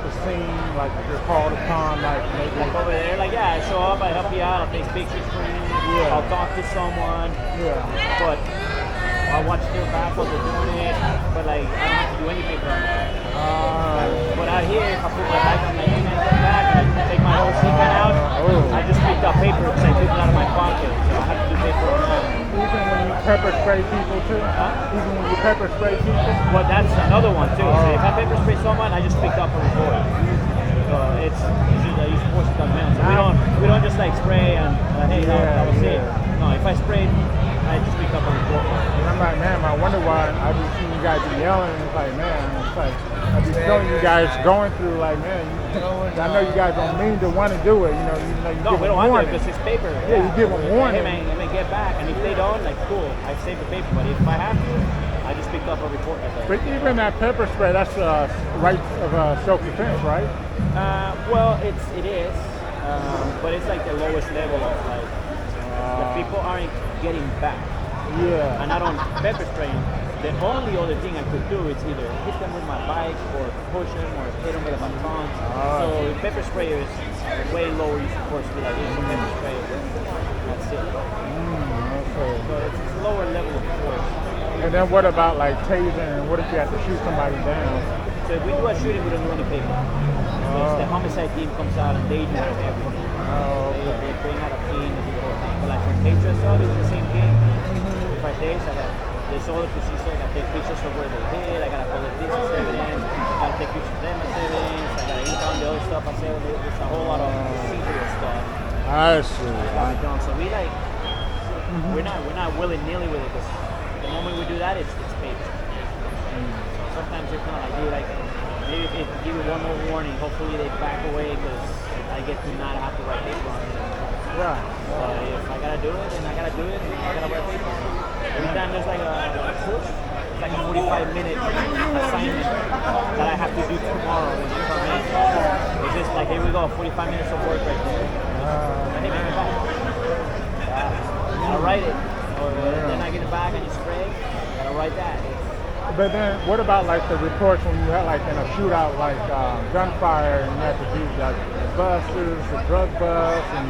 the scene, like if you're called upon, like maybe. Like over there, like yeah, I show up, I help you out, I'll take pictures for you, Yeah. I'll talk to someone, Yeah. but I'll watch their back while they're doing it, but like I don't have to do any paper on that. But out here, if I put my bike on my hand and come back and I take my whole seat gun out, I just picked up paper because I took it out of my pocket, so I have to do paper on that. Even when you pepper spray people too? Huh? Even when you pepper spray people? Well, that's another one too. So if I pepper spray someone, I just picked up a report. So it's you're supposed to come in. So we don't just like spray and hey, that was it. No, if I sprayed, I just picked up a report. And I'm like, man, I wonder why I just see you guys be yelling. And it's like, man, it's like I be feeling you guys going through. Like, man, I know you guys don't mean to want to do it. You know, even though you No, give we them don't want warning. to because it's paper. Yeah, you give them warning. Hey man, get back. And if they don't, like cool, I save the paper. But if I have to, I just picked up a report. But even that pepper spray, that's right of self-defense, right? Well, it is, but it's like the lowest level of like the people aren't getting back. Yeah. And I don't pepper spray them. The only other thing I could do is either hit them with my bike or push them or hit them with a baton. So pepper spray is way lower. You're supposed to be like, here's some pepper spray. That's it. Okay. So it's a lower level of force. And then what about like tasing? And what if you have to shoot somebody down? So if we do a shooting, we don't do any paper. Because the homicide team comes out and they do everything. They bring out a team and do the whole thing. But like for Patriots, they do the same thing. If I taste, there's all the procedures. I gotta take pictures of where they hit. I gotta collect this as evidence. I gotta take pictures of them as evidence. I gotta impound the other stuff as evidence. There's a whole lot of procedural stuff. I see. So we like, we're not willy-nilly with it because the moment we do that, it's paper. Sometimes you're kind of like, dude, like maybe if they give you one more warning, hopefully they back away because I get to not have to write paper on it. Right. But if I gotta do it, then I gotta do it. I gotta write paper on it. Every time there's like a push, it's like a 45-minute assignment that I have to do tomorrow when you come in. It's just like, here we go, 45 minutes of work right there. And then make it back. I'll write it. Or then I get it back and you spray. I gotta write that. But then what about like the reports when you had like in a shootout, like gunfire, and you have to do like the buses, the drug bust, and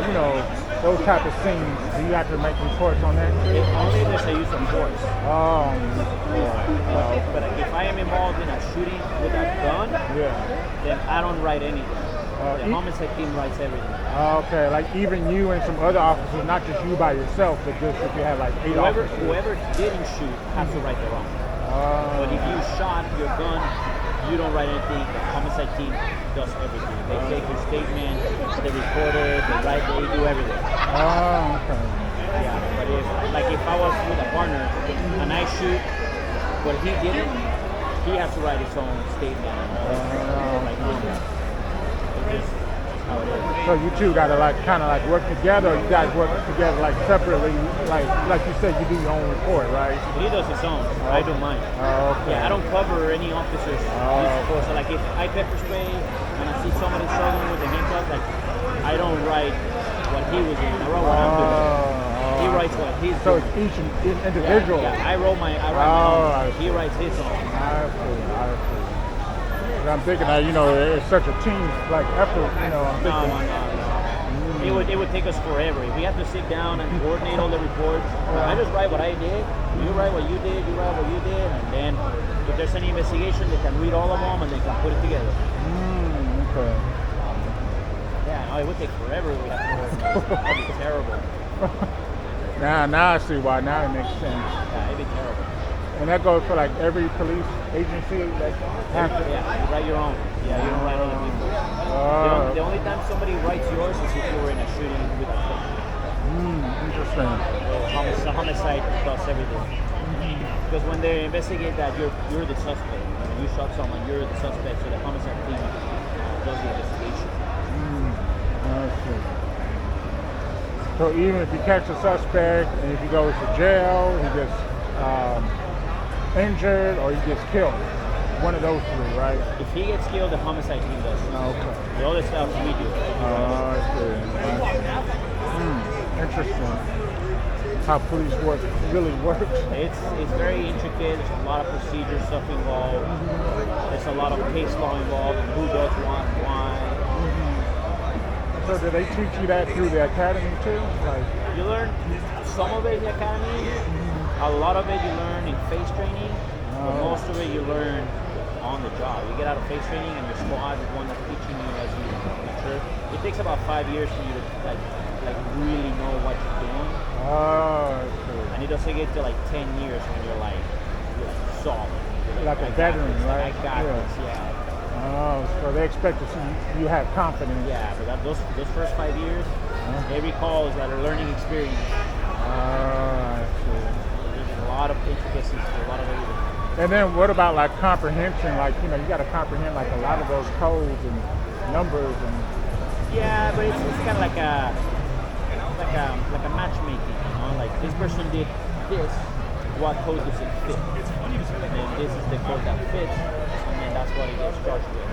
you know, those type of scenes? Do you have to make reports on that too? Only if there's a use of force. But if I am involved in a shooting with a gun, then I don't write anything. The homicide team writes everything. Okay, like even you and some other officers, not just you by yourself, but just if you have like 8 officers. Whoever didn't shoot has to write their own. But if you shot your gun, you don't write anything. The homicide team does everything. They take your statement, they record it, they do everything. Okay. Yeah, but if I was with a partner and I shoot, but he didn't, he has to write his own statement. It's just how it is. So you two gotta like kind of like work together, or you guys work together like separately, like you said, you do your own report, right? He does his own. I do mine. Okay. Yeah, I don't cover any officers. So like if I pepper spray and I see somebody struggling with the handcuffs, like I don't write what he was doing. I wrote what I'm doing. He writes what he's doing. So it's each individual. Yeah, I write my own. He writes his own. I see. I'm thinking that, you know, it's such a team like effort, you know. I'm thinking, No. It would take us forever. If we have to sit down and coordinate all the reports, I just write what I did, you write what you did, you write what you did, and then if there's any investigation, they can read all of them and they can put it together. Okay. Yeah, no, it would take forever. We have to work. That'd be terrible. Now I see why. Now it makes sense. Yeah, it'd be terrible. And that goes for like every police agency that has to. Yeah, you write your own. Yeah, you don't write other people's. The only time somebody writes yours is if you were in a shooting with a gun. Interesting. The homicide does everything. Because when they investigate that, you're the suspect. When you shot someone, you're the suspect. So the homicide team does the investigation. I see. So even if you catch a suspect and if he goes to jail, he gets injured or he gets killed. One of those three, right? If he gets killed, the homicide team does. Okay. The other stuff we do. I see. Interesting. how police work really works. It's very intricate. There's a lot of procedure stuff involved. There's a lot of case law involved and who does what, why. So do they teach you that through the academy too? Like, You learn some of it in the academy. A lot of it you learn in face training. But most of it you learn on the job. You get out of face training and your squad is one that's teaching you as you mature. It takes about 5 years for you to like really know what you're doing. oh, I see. And it doesn't get to like 10 years when you're like solid. You're Like a I got veteran, this, right? I got Yeah. this, yeah. Oh, so they expect to see you have confidence. Yeah, but those first 5 years, every call is like a learning experience. I see. There's a lot of intricacies, a lot of everything. And then what about like comprehension? Like, you got to comprehend like a lot of those codes and numbers and. Yeah, but it's kind of like a matchmaking, Like this person did this, what code does it fit? And then this is the code that fits, and then that's what it gets charged with.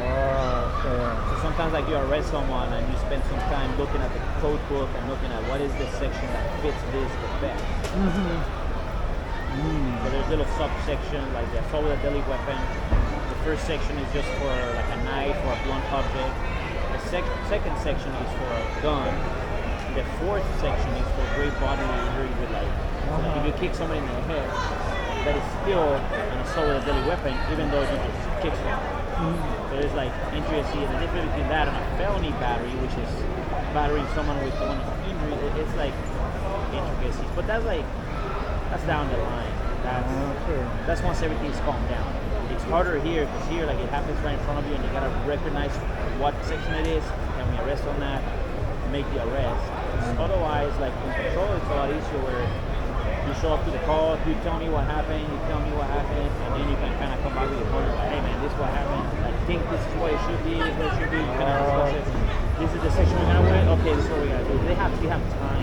Okay. So sometimes like you arrest someone and you spend some time looking at the code book and looking at what is the section that fits this the best. So there's little subsections like the assault with a deadly weapon. The first section is just for like a knife or a blunt object. The second section is for a gun. The fourth section is for great bodily injury with like, so like if you kick somebody in the head, that is still an assault with a deadly weapon, even though you just kick someone. So there's like intricacy, and the difference between that and a felony battery, which is battering someone with one injury, it's like intricacies. But that's down the line. That's once everything's calmed down. It's harder here because here, like it happens right in front of you, and you gotta recognize what section it is. Can we arrest on that? Make the arrest. Otherwise, like in patrol, it's a lot easier where you show up to the call, you tell me what happened, and then you can kind of come back with your partner, like, hey man, this is what happened. I think this is what it should be, this is what it should be. You kind of discuss it. This is the section we're gonna win. Okay, this is what we gotta do. You have time